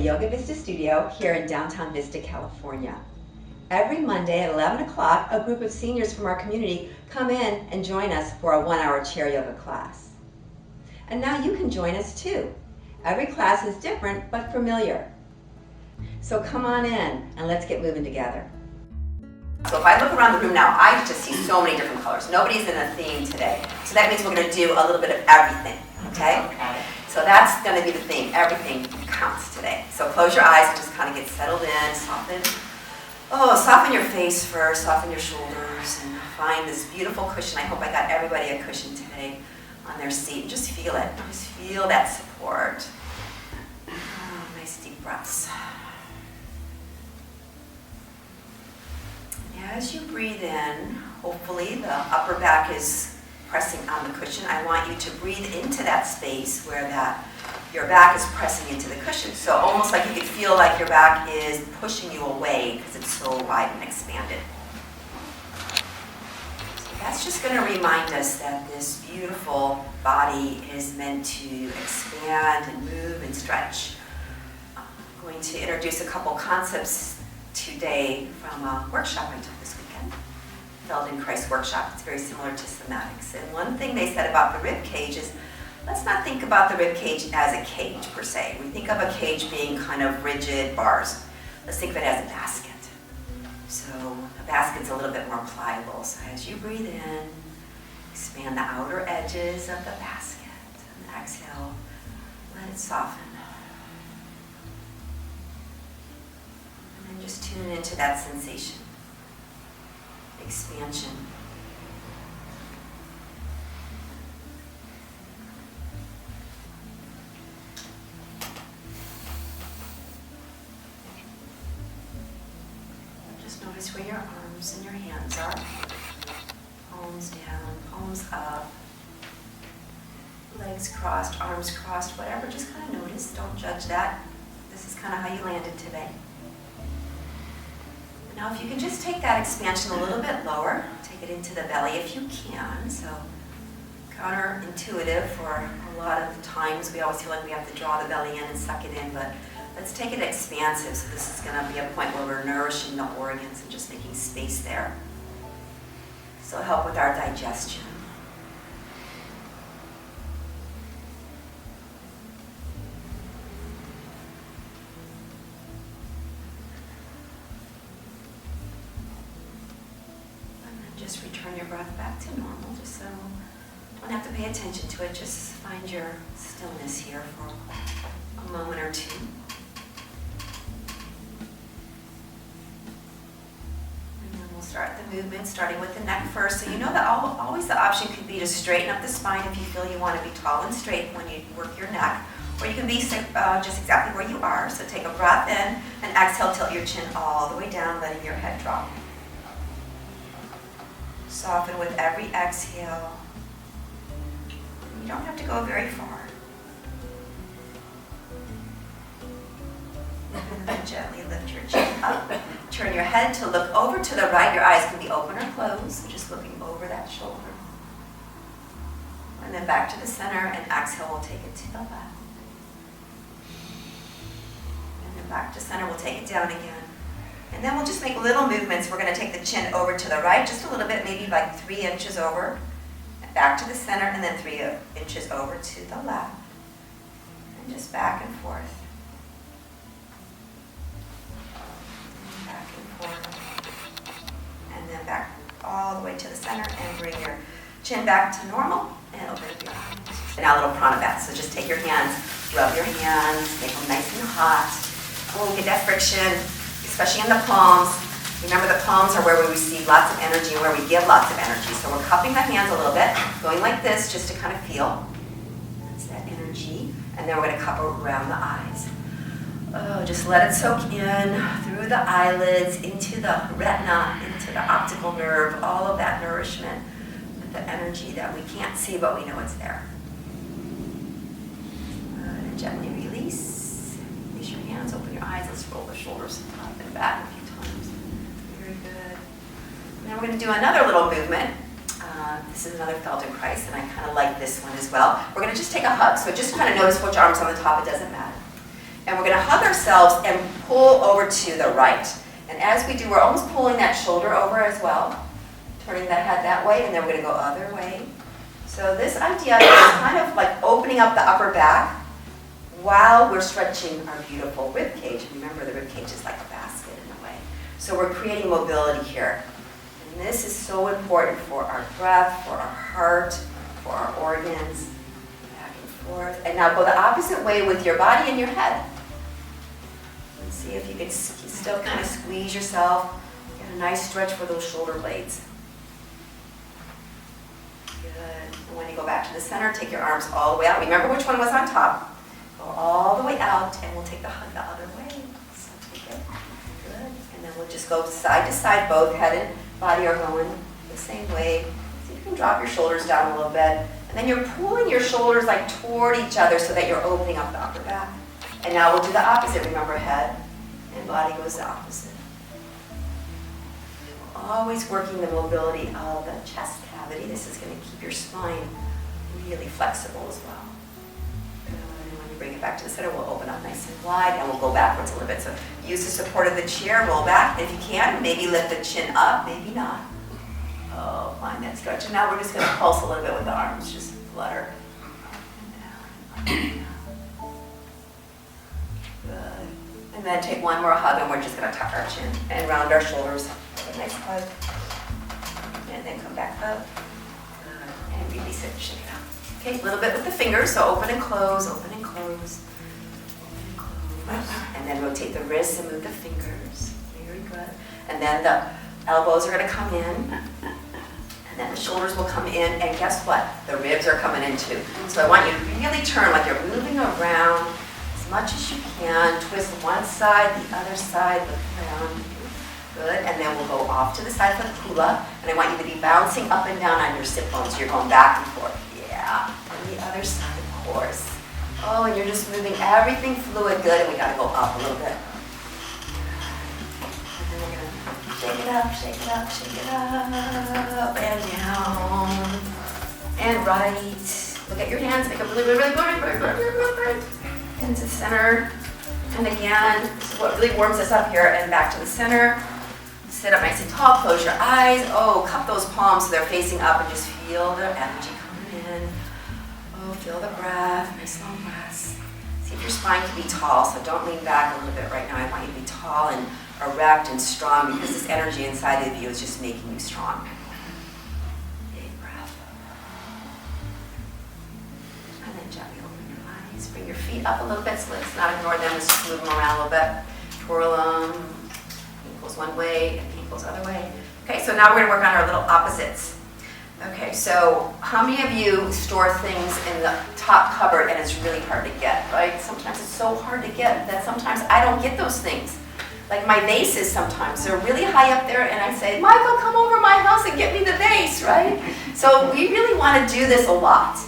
Yoga Vista studio here in downtown Vista, California. Every Monday at 11 o'clock, a group of seniors from our community come in and join us for a 1-hour chair yoga class. And now you can join us too. Every class is different but familiar. So come on in and let's get moving together. So if I look around the room now, I just see so many different colors. Nobody's in a theme today. So that means we're going to do a little bit of everything, okay? So that's going to be the theme. Everything counts today. So close your eyes and just kind of get settled in, soften. Oh, soften your face first, soften your shoulders, and find this beautiful cushion. I hope I got everybody a cushion today on their seat. Just feel it. Just feel that support. Oh, nice deep breaths. As you breathe in, hopefully the upper back is pressing on the cushion. I want you to breathe into that space where your back is pressing into the cushion. So almost like you could feel like your back is pushing you away because it's so wide and expanded. So that's just going to remind us that this beautiful body is meant to expand and move and stretch. I'm going to introduce a couple concepts today from a workshop I took this weekend, Feldenkrais workshop. It's very similar to somatics. And one thing they said about the rib cage is, let's not think about the rib cage as a cage per se. We think of a cage being kind of rigid bars. Let's think of it as a basket. So a basket's a little bit more pliable. So as you breathe in, expand the outer edges of the basket. And exhale, let it soften. And just tune into that sensation. Expansion. Just notice where your arms and your hands are. Palms down, palms up. Legs crossed, arms crossed, whatever. Just kind of notice. Don't judge that. This is kind of how you landed today. Now if you can just take that expansion a little bit lower, take it into the belly if you can. So counterintuitive for a lot of times. We always feel like we have to draw the belly in and suck it in, but let's take it expansive. So this is going to be a point where we're nourishing the organs and just making space there. So it'll help with our digestion. Just return your breath back to normal, just so you don't have to pay attention to it. Just find your stillness here for a moment or two. And then we'll start the movement, starting with the neck first. So you know that always the option could be to straighten up the spine if you feel you want to be tall and straight when you work your neck. Or you can be just exactly where you are. So take a breath in and exhale, tilt your chin all the way down, letting your head drop. Soften with every exhale. You don't have to go very far. And then gently lift your chin up. Turn your head to look over to the right. Your eyes can be open or closed, so just looking over that shoulder. And then back to the center, and exhale, we'll take it to the left. And then back to center, we'll take it down again. And then we'll just make little movements. We're going to take the chin over to the right, just a little bit, maybe like 3 inches over. Back to the center, and then 3 inches over to the left. And just back and forth. And back and forth. And then back all the way to the center, and bring your chin back to normal, and open up your eyes. And now a little prana bath. So just take your hands, rub your hands, make them nice and hot. Oh, get that friction. Especially in the palms. Remember, the palms are where we receive lots of energy and where we give lots of energy. So we're cupping the hands a little bit, going like this just to kind of feel. That's that energy. And then we're going to cup around the eyes. Oh, just let it soak in through the eyelids, into the retina, into the optical nerve, all of that nourishment with the energy that we can't see, but we know it's there. And gently release. Release your hands, open your eyes. Let's roll the shoulders up and back a few times. Very good. And then we're going to do another little movement. This is another Feldenkrais, and I kind of like this one as well. We're going to just take a hug. So just kind of notice which arm's on the top. It doesn't matter. And we're going to hug ourselves and pull over to the right. And as we do, we're almost pulling that shoulder over as well, turning the head that way, and then we're going to go other way. So this idea is kind of like opening up the upper back while we're stretching our beautiful rib cage. Remember, the rib cage is like a basket in a way. So we're creating mobility here. And this is so important for our breath, for our heart, for our organs. Back and forth. And now go the opposite way with your body and your head. And see if you can still kind of squeeze yourself. Get a nice stretch for those shoulder blades. Good. And when you go back to the center, take your arms all the way out. Remember which one was on top. Go all the way out, and we'll take the hug the other way. So take it. Good. And then we'll just go side to side. Both head and body are going the same way. So you can drop your shoulders down a little bit. And then you're pulling your shoulders like toward each other so that you're opening up the upper back. And now we'll do the opposite. Remember, head and body goes the opposite. Always working the mobility of the chest cavity. This is going to keep your spine really flexible as well. And when you bring it back to the center, we'll open up nice and wide, and we'll go backwards a little bit. So use the support of the chair, roll back. And if you can, maybe lift the chin up, maybe not. Oh, find that stretch. And now we're just going to pulse a little bit with the arms, just flutter. Up and down. Good. And then take one more hug, and we're just going to tuck our chin and round our shoulders. A nice hug. And then come back up. Good. And release it, shake it out. Okay, a little bit with the fingers, so open and close, open and close. Open and close. And then rotate the wrists and move the fingers. Very good. And then the elbows are going to come in. And then the shoulders will come in. And guess what? The ribs are coming in too. So I want you to really turn like you're moving around as much as you can. Twist one side, the other side, look around. Good. And then we'll go off to the side for the hula. And I want you to be bouncing up and down on your sit bones. So you're going back and forth. Yeah. And the other side, of course. Oh, and you're just moving everything fluid. Good. And we got to go up a little bit. And then we're going to shake it up, shake it up, shake it up, and down. And right. Look at your hands. Make a really good. Into the center. And again, this is what really warms us up here. And back to the center. Sit up nice and tall. Close your eyes. Oh, cup those palms so they're facing up, and just feel the energy coming in. Oh, feel the breath. Nice long breaths. See if your spine can be tall. So don't lean back a little bit right now. I want you to be tall and erect and strong, because this energy inside of you is just making you strong. Big breath. And then gently open your eyes. Bring your feet up a little bit, so let's not ignore them. Let's just move them around a little bit. Twirl them. Ankles one way and ankles other way. Okay, so now we're going to work on our little opposites. Okay, so how many of you store things in the top cupboard and it's really hard to get, right? Sometimes it's so hard to get that sometimes I don't get those things. Like my vases sometimes, they're really high up there, and I say, Michael, come over my house and get me the vase, right? So we really want to do this a lot.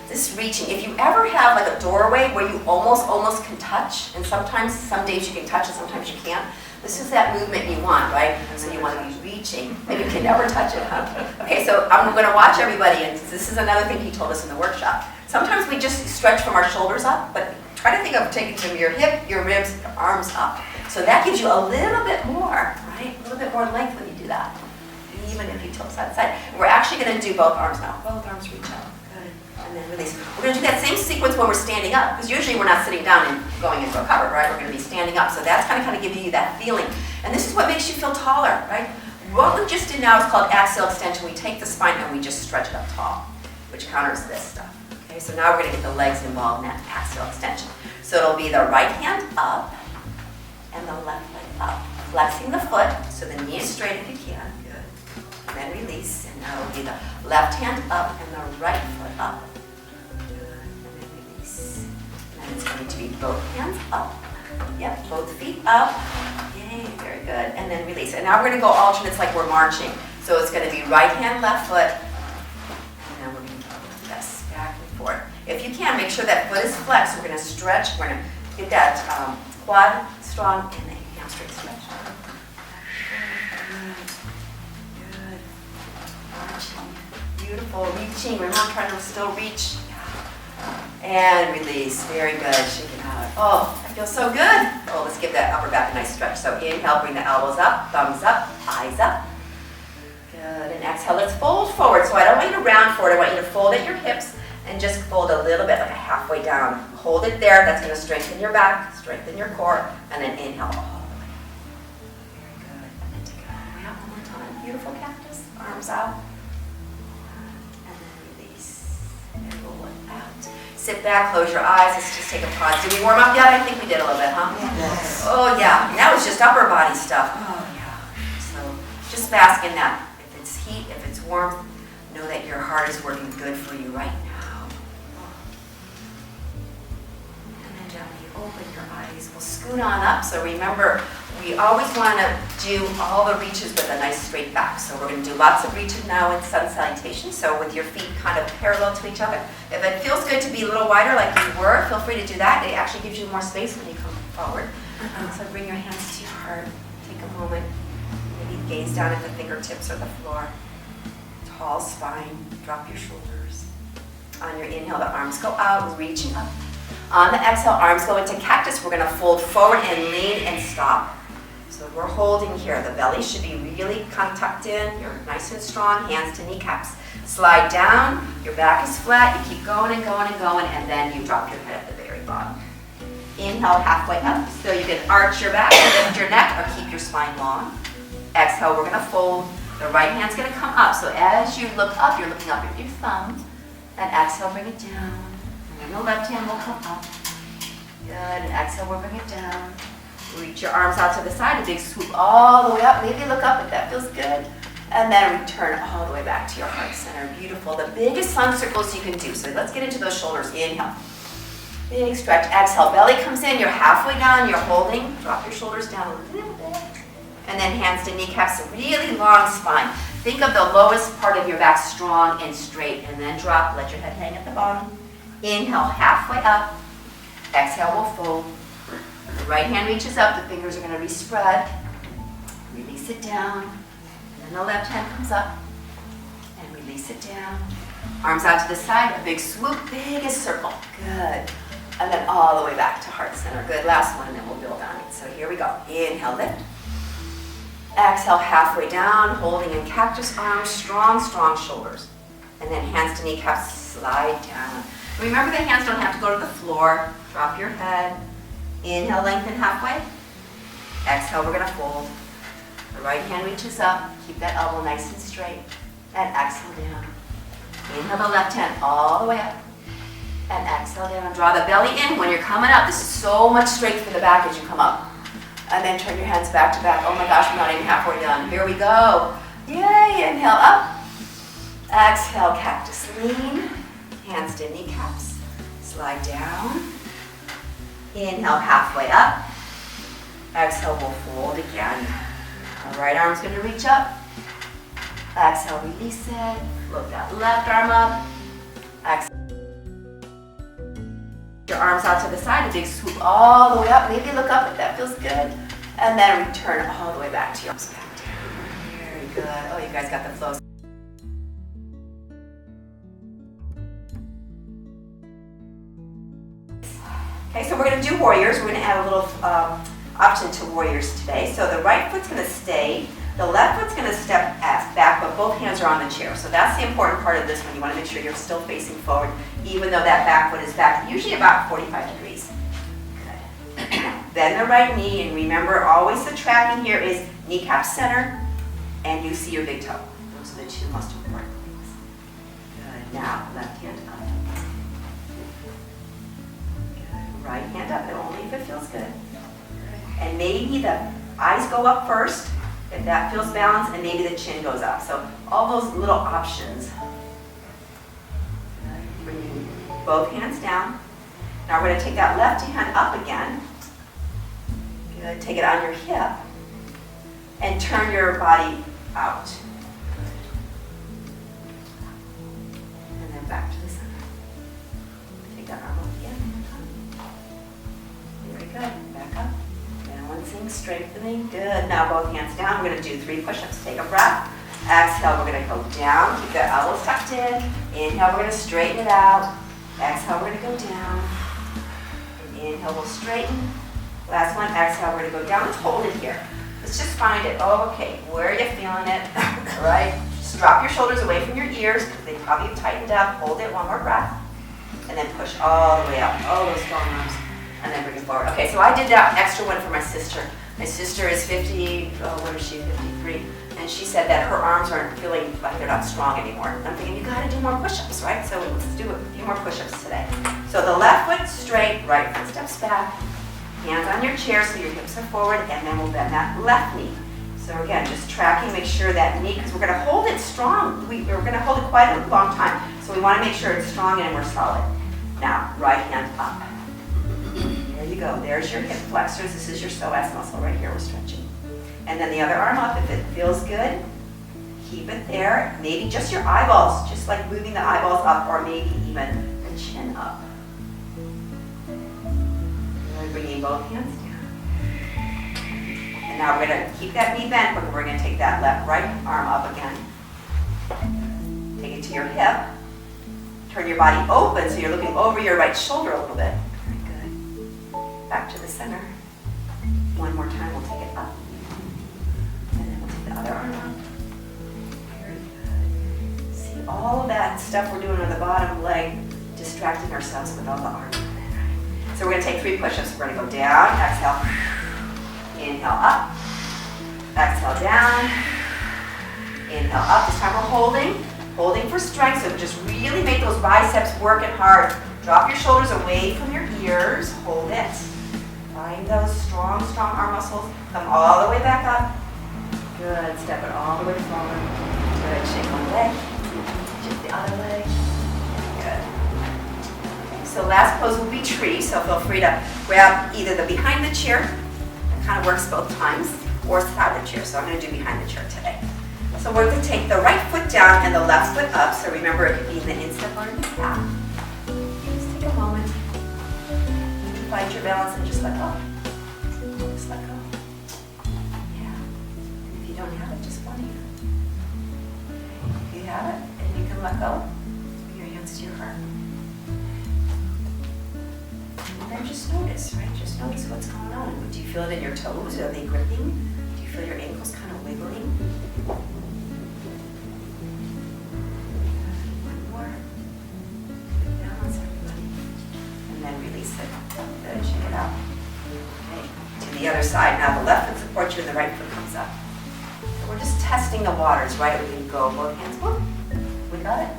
This reaching, if you ever have like a doorway where you almost can touch, and sometimes, some days you can touch and sometimes you can't, this is that movement you want, right? So you want to be reaching, and you can never touch it, huh? Okay, so I'm going to watch everybody, and this is another thing he told us in the workshop. Sometimes we just stretch from our shoulders up, but try to think of taking from your hip, your ribs, your arms up. So that gives you a little bit more, right? A little bit more length when you do that, even if you tilt side to side. And we're actually going to do both arms now. Both arms reach out. Good. And then release. We're going to do that same sequence when we're standing up, because usually we're not sitting down and going into a cupboard, right? We're going to be standing up. So that's kind of giving you that feeling. And this is what makes you feel taller, right? What we just did now is called axial extension. We take the spine and we just stretch it up tall, which counters this stuff. Okay, so now we're going to get the legs involved in that axial extension. So it'll be the right hand up and the left leg up. Flexing the foot, so the knee is straight if you can. Good. And then release, and now it'll be the left hand up and the right foot up. Good. And then release. And then it's going to be both hands up. Yep, both feet up. Yay, very good. And then release. And now we're going to go alternates like we're marching. So it's going to be right hand, left foot. And then we're going to go this back and forth. If you can, make sure that foot is flexed. We're going to stretch. We're going to get that quad strong and the hamstring stretch. Good. Marching. Beautiful. Reaching. Remember, trying to still reach. And release. Very good. Shake it out. Oh, that feels so good. Oh, let's give that upper back a nice stretch. So inhale, bring the elbows up, thumbs up, eyes up. Good, and exhale, let's fold forward. So I don't want you to round forward, I want you to fold at your hips and just fold a little bit, like a halfway down. Hold it there, that's gonna strengthen your back, strengthen your core, and then inhale all the way. Very good, and then take it all the way out one more time. Beautiful cactus, arms out. And then release, and roll it out. Sit back, close your eyes, let's just take a pause. Did we warm up yet? I think we did a little bit, huh? Yes. Oh yeah, and that was just upper body stuff. Oh yeah, so just bask in that. If it's heat, if it's warmth, know that your heart is working good for you right now. And then gently open your eyes. We'll scoot on up. So remember, we always want to do all the reaches with a nice straight back. So we're going to do lots of reaches now in sun salutation. So with your feet kind of parallel to each other. If it feels good to be a little wider like you were, feel free to do that. It actually gives you more space when you come forward. So bring your hands to your heart. Take a moment. Maybe gaze down at the fingertips or the floor. Tall spine. Drop your shoulders. On your inhale, the arms go out, reaching up. On the exhale, arms go into cactus. We're going to fold forward and lean and stop. So we're holding here. The belly should be really kind of tucked in. You're nice and strong. Hands to kneecaps. Slide down. Your back is flat. You keep going and going and going, and then you drop your head at the very bottom. Inhale, halfway up. So you can arch your back, lift your neck, or keep your spine long. Exhale, we're going to fold. The right hand's going to come up. So as you look up, you're looking up at your thumb. And exhale, bring it down. And then the left hand will come up. Good. And exhale, we'll bring it down. Reach your arms out to the side. A big swoop all the way up. Maybe look up if that feels good. And then return all the way back to your heart center. Beautiful. The biggest sun circles you can do. So let's get into those shoulders. Inhale. Big stretch. Exhale. Belly comes in. You're halfway down. You're holding. Drop your shoulders down a little bit. And then hands to kneecaps. A really long spine. Think of the lowest part of your back strong and straight. And then drop. Let your head hang at the bottom. Inhale. Halfway up. Exhale. We'll fold. The right hand reaches up. The fingers are going to re-spread. Release it down. And then the left hand comes up. And release it down. Arms out to the side. A big swoop. Biggest circle. Good. And then all the way back to heart center. Good. Last one, and then we'll build on it. So here we go. Inhale, lift. Exhale, halfway down, holding in cactus arms, strong, strong shoulders. And then hands to kneecaps, slide down. Remember, the hands don't have to go to the floor. Drop your head. Inhale, lengthen halfway. Exhale, we're going to fold. The right hand reaches up. Keep that elbow nice and straight. And exhale down. Inhale the left hand all the way up. And exhale down. Draw the belly in when you're coming up. This is so much strength for the back as you come up. And then turn your hands back to back. Oh my gosh, we're not even halfway done. Here we go. Yay, inhale up. Exhale, cactus lean. Hands to kneecaps. Slide down. Inhale, halfway up. Exhale, we'll fold again. Our right arm's going to reach up. Exhale, release it. Float that left arm up. Exhale. Your arms out to the side, a big swoop all the way up. Maybe look up if that feels good. And then return all the way back to your arms back down. Very good. Oh, you guys got the flow. Okay, so we're going to do warriors. We're going to add a little option to warriors today. So the right foot's going to stay. The left foot's going to step back, but both hands are on the chair. So that's the important part of this one. You want to make sure you're still facing forward, even though that back foot is back, usually about 45 degrees. Good. Bend the right knee, and remember, always the tracking here is kneecap center, and you see your big toe. Those are the two most important things. Good. Now, left hand up. Good. Right hand up, and only if it feels good. And maybe the eyes go up first, if that feels balanced, and maybe the chin goes up. So all those little options. Bring both hands down. Now we're going to take that left hand up again. Good. Take it on your hip and turn your body out. And then back to the center. Take that arm up again. Very good. Back up. Balancing, strengthening. Good. Now both hands down. We're going to do 3 push-ups. Take a breath. Exhale. We're going to go down. Keep the elbows tucked in. Inhale. We're going to straighten it out. Exhale. We're going to go down. And Inhale, we'll straighten. Last one, exhale, we're gonna go down. Let's hold it here. Let's just find it. Oh, okay, where are you feeling it? All right, just drop your shoulders away from your ears because they probably have tightened up. Hold it, one more breath. And then push all the way up. Oh, those strong arms. And then bring it forward. Okay, so I did that extra one for my sister. My sister is 50, what is she, 53? And she said that her arms aren't feeling like they're not strong anymore. I'm thinking, you gotta do more push-ups, right? So let's do a few more push-ups today. So the left foot straight, right foot steps back. Hands on your chair so your hips are forward, and then we'll bend that left knee. So again, just tracking, make sure that knee, because we're gonna hold it strong. We're gonna hold it quite a long time. So we wanna make sure it's strong and we're solid. Now, right hand up. There you go, there's your hip flexors. This is your psoas muscle right here, we're stretching. And then the other arm up, if it feels good, keep it there. Maybe just your eyeballs, just like moving the eyeballs up, or maybe even the chin up. Bringing both hands down. And now we're going to keep that knee bent, but we're going to take that right arm up again. Take it to your hip. Turn your body open so you're looking over your right shoulder a little bit. Very good. Back to the center. One more time, we'll take it up. And then we'll take the other arm up. Very good. See all of that stuff we're doing on the bottom leg, distracting ourselves with all the arms. So we're going to take 3 push-ups. We're going to go down, exhale, inhale up, exhale down, inhale up. This time we're holding for strength. So just really make those biceps working hard. Drop your shoulders away from your ears. Hold it. Find those strong arm muscles. Come all the way back up. Good. Step it all the way forward. Good. Shake one leg. Shake the other leg. Good. So last pose will be tree, so feel free to grab either the behind the chair, that kind of works both times, or side of the chair. So I'm going to do behind the chair today. So we're going to take the right foot down and the left foot up. So remember, it could be in the instep or in the calf. Just take a moment. Find your balance and just let go. Just let go. Yeah. If you don't have it, just one hand. If you have it and you can let go, bring your hands to your heart. And just notice, right? Just notice what's going on. Do you feel it in your toes? Are they gripping? Do you feel your ankles kind of wiggling? One more. Good balance, everybody. And then release it. Good, shake it out. Okay, to the other side. Now the left foot supports you and the right foot comes up. So we're just testing the waters, right? We can go both hands. Whoop. We got it.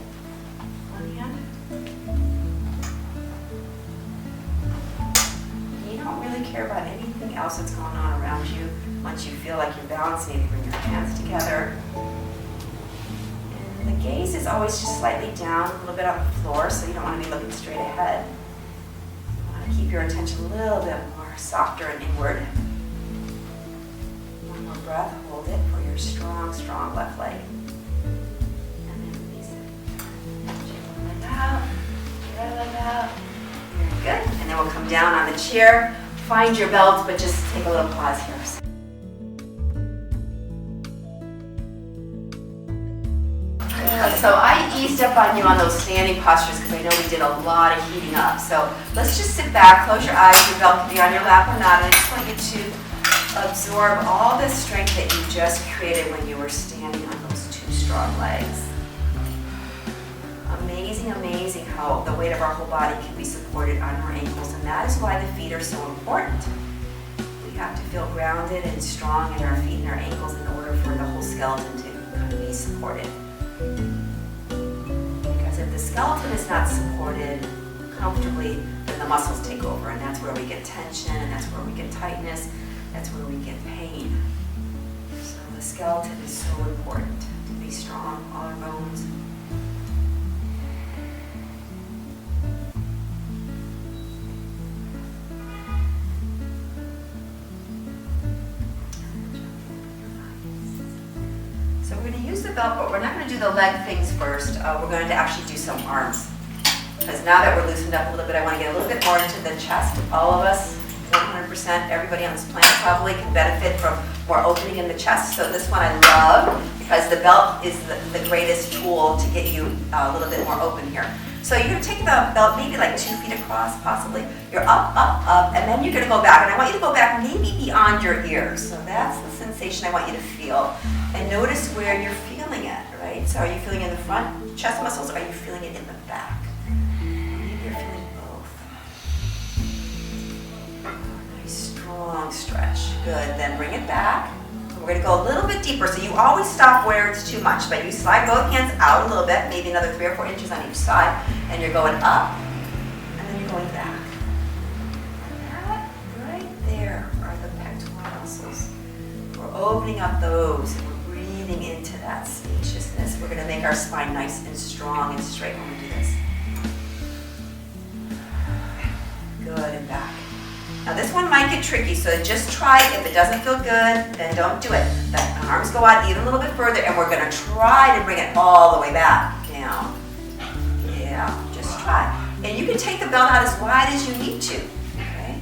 One hand. Really care about anything else that's going on around you. Once you feel like you're balanced, maybe bring your hands together. And the gaze is always just slightly down, a little bit on the floor, so you don't want to be looking straight ahead. You want to keep your attention a little bit more softer and inward. One more breath, hold it for your strong left leg. And then release it. Shake one leg out, the other leg out. Very good. And then we'll come down on the chair. Find your belt, but just take a little pause here. So I eased up on you on those standing postures because I know we did a lot of heating up. So let's just sit back, close your eyes. Your belt can be on your lap or not. And I just want you to absorb all the strength that you just created when you were standing on those 2 strong legs. Amazing how the weight of our whole body can be supported on our ankles, and that is why the feet are so important. We have to feel grounded and strong in our feet and our ankles in order for the whole skeleton to kind of be supported. Because if the skeleton is not supported comfortably, then the muscles take over, and that's where we get tension, and that's where we get tightness, that's where we get pain. So the skeleton is so important to be strong, all our bones. So we're going to use the belt, but we're not going to do the leg things first. We're going to actually do some arms. Because now that we're loosened up a little bit, I want to get a little bit more into the chest. All of us, 100%, everybody on this planet probably can benefit from more opening in the chest. So this one I love because the belt is the greatest tool to get you a little bit more open here. So you're going to take the belt maybe like 2 feet across, possibly. You're up, up, up, and then you're going to go back. And I want you to go back maybe beyond your ears. So that's the sensation I want you to feel. And notice where you're feeling it, right? So are you feeling it in the front chest muscles, or are you feeling it in the back? Maybe you're feeling both. Nice, strong stretch. Good. Then bring it back. We're going to go a little bit deeper, so you always stop where it's too much, but you slide both hands out a little bit, maybe another 3 or 4 inches on each side, and you're going up, and then you're going back. That right there are the pectoral muscles. We're opening up those, and we're breathing into that spaciousness. We're going to make our spine nice and strong and straight when we do this. Good, and back. Now this one might get tricky, so just try it. If it doesn't feel good, then don't do it. The arms go out even a little bit further, and we're going to try to bring it all the way back down. Yeah, just try. And you can take the belt out as wide as you need to. Okay?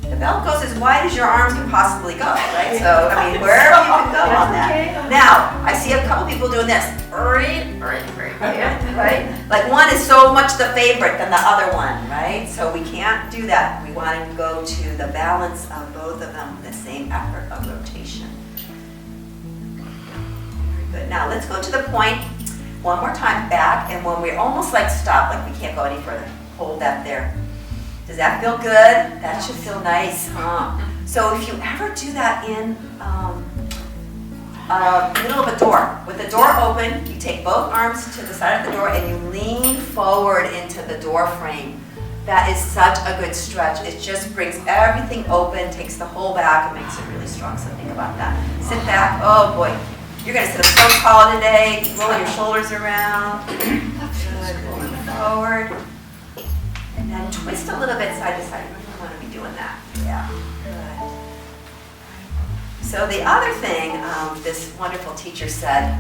The belt goes as wide as your arms can possibly go, right? So, I mean, wherever you can go on that. Now, I see a couple people doing this. Right? Like one is so much the favorite than the other one, right? So we can't do that. We want to go to the balance of both of them, the same effort of rotation. Very good. Now let's go to the point. One more time, back, and when we're almost like stop, like we can't go any further, hold that there. Does that feel good? That should feel nice, huh? So if you ever do that in middle of a door, with the door open, you take both arms to the side of the door and you lean forward into the door frame. That is such a good stretch. It just brings everything open, takes the whole back, and makes it really strong. So think about that. Sit back. Oh boy, you're going to sit up so tall today. Rolling your shoulders around. Good. Rolling forward. And then twist a little bit side to side. You really want to be doing that. Yeah. Good. So the other thing this wonderful teacher said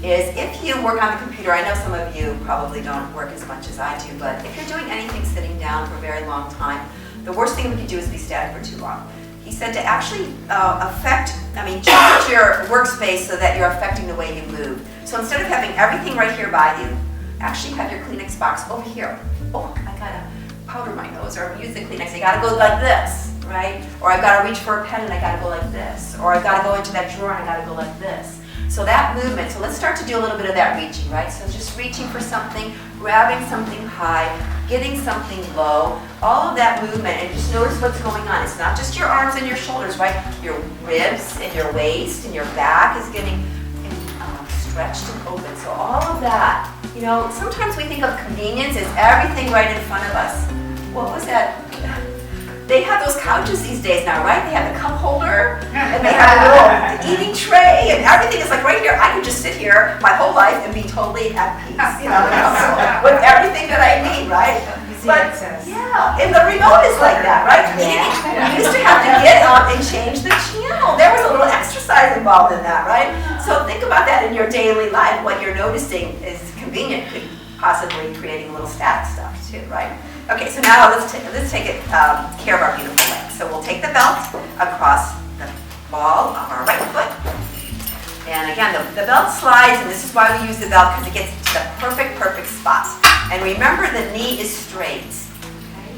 is if you work on the computer, I know some of you probably don't work as much as I do, but if you're doing anything sitting down for a very long time, the worst thing we can do is be standing for too long. He said to actually change your workspace so that you're affecting the way you move. So instead of having everything right here by you, actually have your Kleenex box over here. Oh, I gotta powder my nose or use the Kleenex. I gotta go like this, right? Or I've gotta reach for a pen and I gotta go like this. Or I've gotta go into that drawer and I gotta go like this. So that movement, so let's start to do a little bit of that reaching, right? So just reaching for something, grabbing something high, getting something low, all of that movement, and just notice what's going on. It's not just your arms and your shoulders, right? Your ribs and your waist and your back is getting stretched and open. So all of that, you know, sometimes we think of convenience as everything right in front of us. What was that? They have those couches these days now, right? They have the cup holder, and they have a little eating tray, and everything is like right here. I could just sit here my whole life and be totally at peace, you know, with everything that I need, right? But yeah, and the remote is like that, right? You used to have to get up and change the channel. There was a little exercise involved in that, right? So think about that in your daily life. What you're noticing is convenient, could possibly creating a little static stuff too, right? Okay, so now let's take care of our beautiful legs. So we'll take the belt across the ball of our right foot. And again, the belt slides, and this is why we use the belt, because it gets to the perfect spot. And remember, the knee is straight. Okay?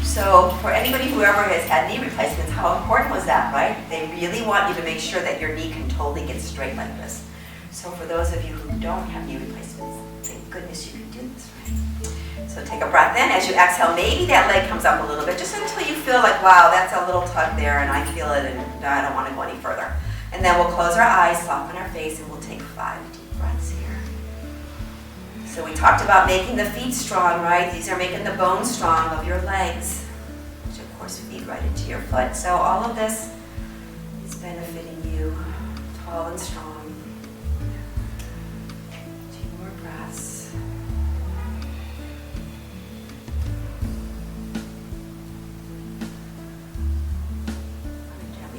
So for anybody who ever has had knee replacements, how important was that, right? They really want you to make sure that your knee can totally get straight like this. So for those of you who don't have knee replacements, thank goodness you can do this, right? So take a breath in. As you exhale, maybe that leg comes up a little bit, just until you feel like, wow, that's a little tug there, and I feel it, and I don't want to go any further. And then we'll close our eyes, soften our face, and we'll take 5 deep breaths here. So we talked about making the feet strong, right? These are making the bones strong of your legs, which of course feed right into your foot. So all of this is benefiting you, tall and strong. 2 more breaths.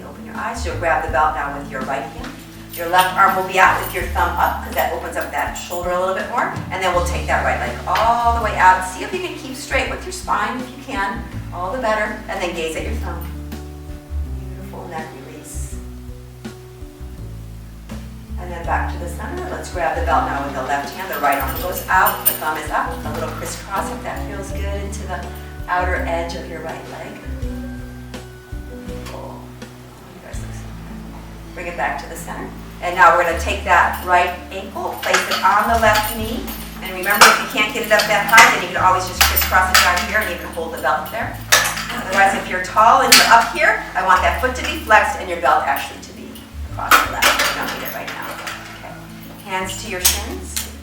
Open your eyes. You'll grab the belt now with your right hand. Your left arm will be out with your thumb up, because that opens up that shoulder a little bit more. And then we'll take that right leg all the way out. See if you can keep straight with your spine if you can. All the better. And then gaze at your thumb. Beautiful neck release. And And then back to the center. Let's grab the belt now with the left hand. The right arm goes out, the thumb is up. A little crisscross if that feels good into the outer edge of your right leg. Cool. Bring it back to the center. And now we're going to take that right ankle, place it on the left knee. And remember, if you can't get it up that high, then you can always just crisscross it down here and you can hold the belt there. Otherwise, if you're tall and you're up here, I want that foot to be flexed and your belt actually to be across the left. You don't need it right now. Okay. Hands to your shins.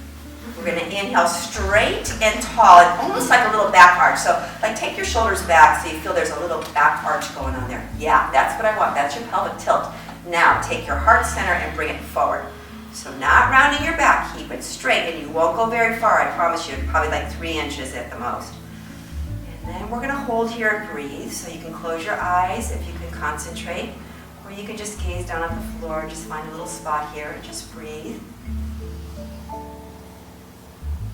We're going to inhale straight and tall, and almost like a little back arch. So, like, take your shoulders back so you feel there's a little back arch going on there. Yeah, that's what I want. That's your pelvic tilt. Now, take your heart center and bring it forward. So not rounding your back, keep it straight, and you won't go very far, I promise you, probably like 3 inches at the most. And then we're going to hold here and breathe, so you can close your eyes if you can concentrate, or you can just gaze down at the floor, just find a little spot here and just breathe.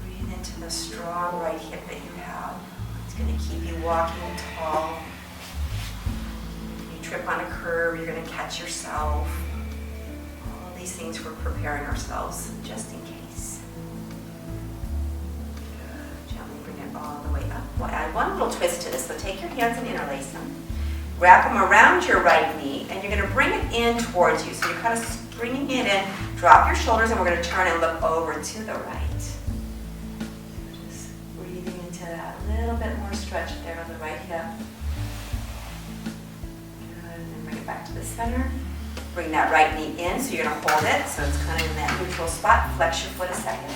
Breathe into the strong right hip that you have. It's going to keep you walking tall. Trip on a curve, you're going to catch yourself. All these things we're preparing ourselves just in case. Good. Gently bring it all the way up. We'll add one little twist to this. So take your hands and interlace them. Wrap them around your right knee, and you're going to bring it in towards you. So you're kind of bringing it in. Drop your shoulders, and we're going to turn and look over to the right. Just breathing into that little bit more stretch there on the right hip. Back to the center. Bring that right knee in, so you're going to hold it, so it's kind of in that neutral spot. Flex your foot a second.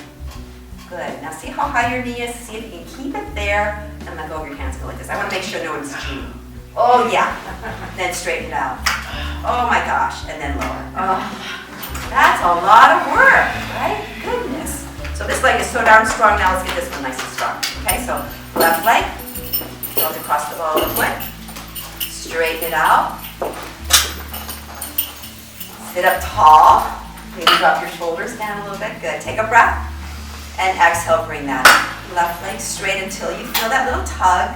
Good. Now see how high your knee is? See if you can keep it there, and let go of your hands. Go like this. I want to make sure no one's cheating. Oh yeah. Then straighten it out. Oh my gosh. And then lower. Oh, that's a lot of work, right? Goodness. So this leg is so darn strong. Now let's get this one nice and strong. Okay, so left leg. Goes across the ball of the foot. Straighten it out. Sit up tall. Maybe drop your shoulders down a little bit. Good. Take a breath. And exhale, bring that left leg straight until you feel that little tug.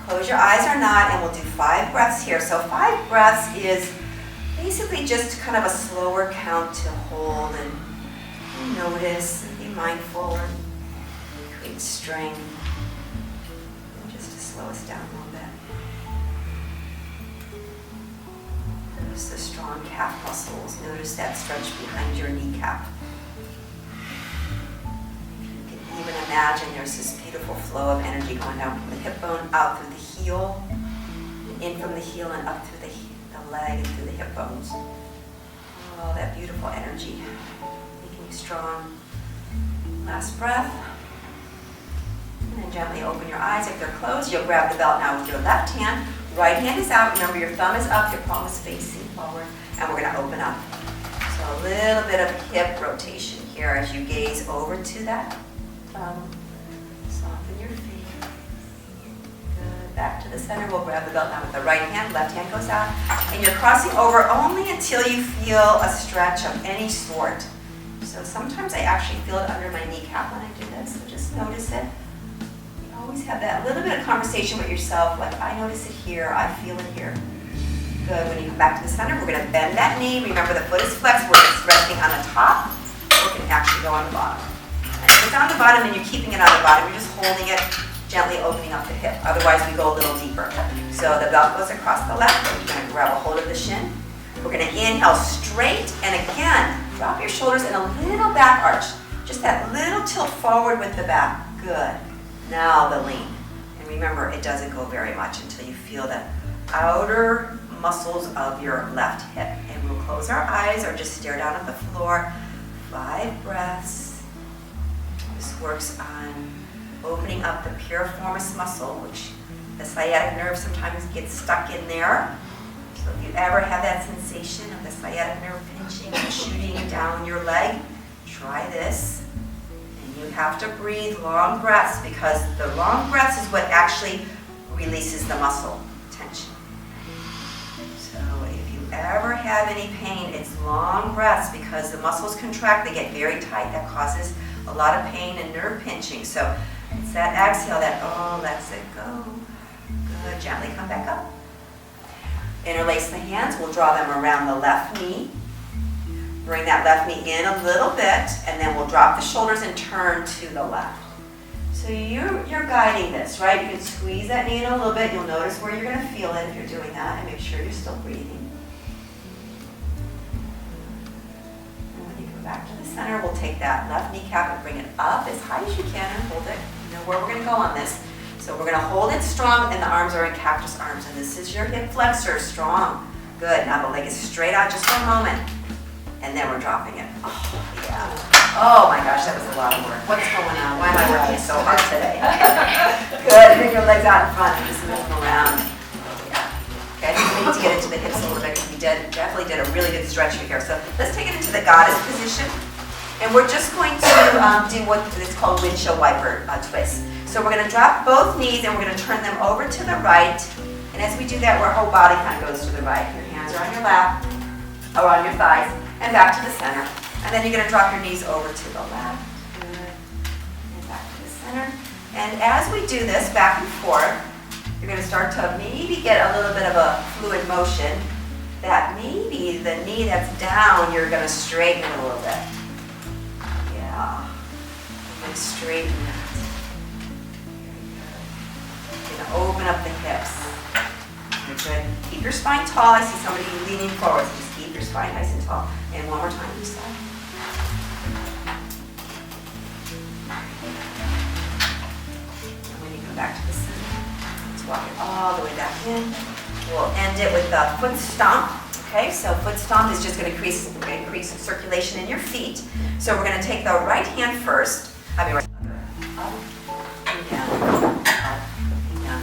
Close your eyes or not, and we'll do 5 breaths here. So 5 breaths is basically just kind of a slower count to hold and notice and be mindful and create strength. And just to slow us down a little bit. Notice the strong calf muscles. Notice that stretch behind your kneecap. You can even imagine there's this beautiful flow of energy going down from the hip bone out through the heel, and in from the heel and up through the leg and through the hip bones. Oh, that beautiful energy, making you strong. Last breath. And then gently open your eyes. If they're closed, you'll grab the belt now with your left hand. Right hand is out. Remember, your thumb is up, your palm is facing forward, and we're going to open up. So a little bit of hip rotation here as you gaze over to that thumb. Soften your feet. Good. Back to the center. We'll grab the belt now with the right hand. Left hand goes out. And you're crossing over only until you feel a stretch of any sort. So sometimes I actually feel it under my kneecap when I do this, so just notice it. Always have that little bit of conversation with yourself, like I notice it here, I feel it here. Good. When you come back to the center, we're going to bend that knee. Remember, the foot is flexed, where it's resting on the top, or it can actually go on the bottom. And if it's on the bottom and you're keeping it on the bottom, you're just holding it, gently opening up the hip. Otherwise, we go a little deeper. So the belt goes across the left, and we're going to grab a hold of the shin. We're going to inhale straight, and again, drop your shoulders in a little back arch. Just that little tilt forward with the back. Good. Now the lean. And remember, it doesn't go very much until you feel the outer muscles of your left hip. And we'll close our eyes or just stare down at the floor. 5 breaths. This works on opening up the piriformis muscle, which the sciatic nerve sometimes gets stuck in there. So if you ever have that sensation of the sciatic nerve pinching and shooting down your leg, try this. You have to breathe long breaths, because the long breaths is what actually releases the muscle tension. So if you ever have any pain, it's long breaths, because the muscles contract, they get very tight. That causes a lot of pain and nerve pinching. So it's that exhale that, oh, lets it go. Good. Gently come back up. Interlace the hands. We'll draw them around the left knee. Bring that left knee in a little bit, and then we'll drop the shoulders and turn to the left. So you're guiding this, right? You can squeeze that knee in a little bit. You'll notice where you're going to feel it if you're doing that, and make sure you're still breathing. And when you come back to the center, we'll take that left kneecap and bring it up as high as you can and hold it. You know where we're going to go on this. So we're going to hold it strong, and the arms are in cactus arms, and this is your hip flexor, strong. Good. Now the leg is straight out just for a moment. And then we're dropping it. Oh, yeah. Oh my gosh, that was a lot of work. What's going on? Why am I working so hard today? Good. Bring your legs out in front and just move them around. Yeah. Okay, we need to get into the hips a little bit because we definitely did a really good stretch here. So let's take it into the goddess position. And we're just going to do what is called windshield wiper twist. So we're going to drop both knees and we're going to turn them over to the right. And as we do that, our whole body kind of goes to the right. Your hands are on your lap or on your thighs. And back to the center. And then you're going to drop your knees over to the left. Good. And back to the center. And as we do this back and forth, you're going to start to maybe get a little bit of a fluid motion. That maybe the knee that's down, you're going to straighten it a little bit. Yeah. And straighten that. Very good. You're going to open up the hips. Very good. Keep your spine tall. I see somebody leaning forward. So just keep your spine nice and tall. And one more time each side. And when you come back to the center, let's walk it all the way back in. We'll end it with the foot stomp. Okay, so foot stomp is just going to increase circulation in your feet. So we're going to take the right hand first. Up and down.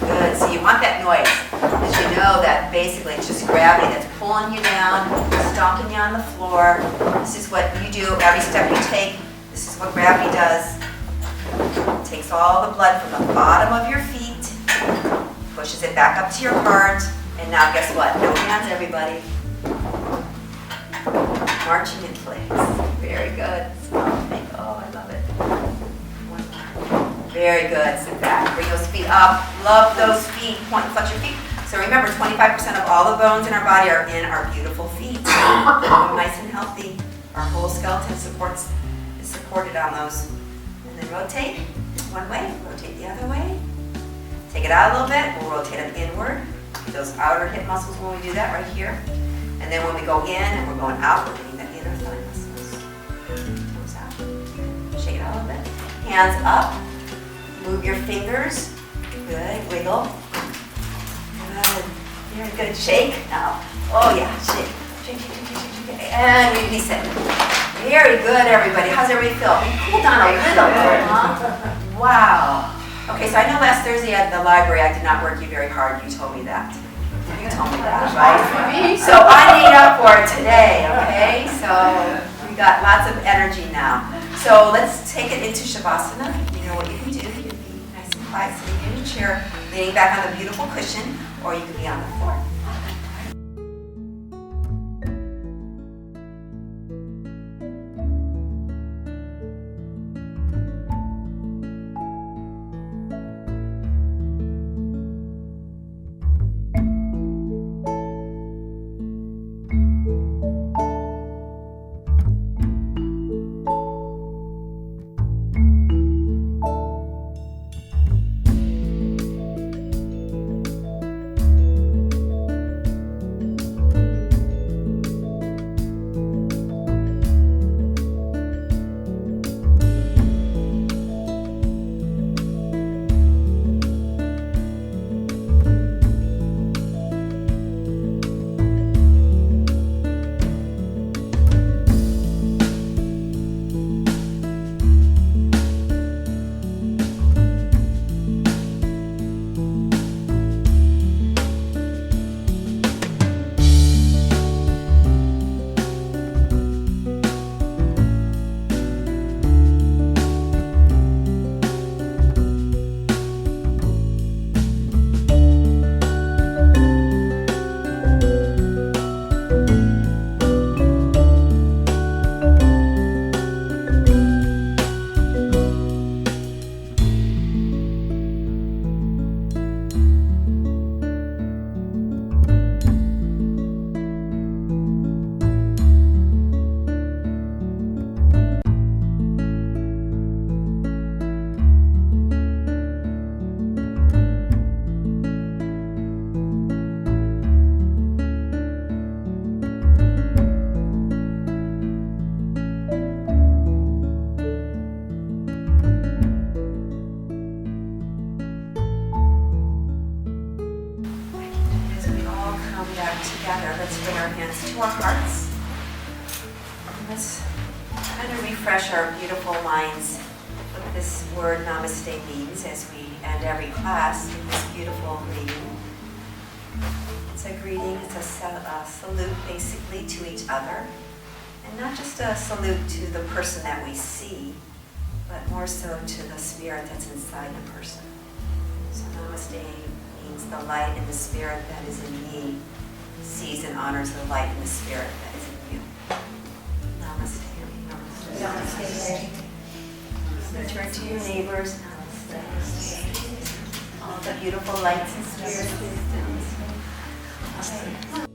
Good. So you want that noise, because you know that basically it's just gravity that's pulling you down, stomping you on the floor. This is what you do every step you take. This is what gravity does. It takes all the blood from the bottom of your feet, pushes it back up to your heart, and now guess what? No hands, everybody. Marching in place. Very good. Oh, I love it. Very good. Sit back. Bring those feet up. Love those feet. Point and flex your feet. So remember, 25% of all the bones in our body are in our beautiful feet. Nice and healthy. Our whole skeleton is supported on those. And then rotate one way, rotate the other way. Take it out a little bit. We'll rotate them inward. Those outer hip muscles when we do that right here. And then when we go in and we're going out, we're getting the inner thigh muscles. Toes out. Shake it out a little bit. Hands up. Move your fingers. Good. Wiggle. Good. Very good. Shake. Now. Oh yeah. Shake. Shake, shake, shake, shake, shake. And release it. Very good, everybody. How's everybody feel? Cool down a little bit, huh? Wow. Okay, so I know last Thursday at the library I did not work you very hard. You told me that. You told me that, right? So I made up for it today, okay? So we got lots of energy now. So let's take it into Shavasana. You know what you can do. You can be nice and quiet, sitting in your chair, leaning back on the beautiful cushion, or you can be on the floor. hands to our hearts. And let's kind of refresh our beautiful minds what this word namaste means as we end every class with this beautiful greeting. It's a greeting, it's a salute basically to each other. And not just a salute to the person that we see, but more so to the spirit that's inside the person. So namaste means the light and the spirit that is in me sees and honors the light and the spirit that is in you. Namaste. Namaste. So turn to your neighbors. Namaste. All the beautiful lights and spirits. Namaste.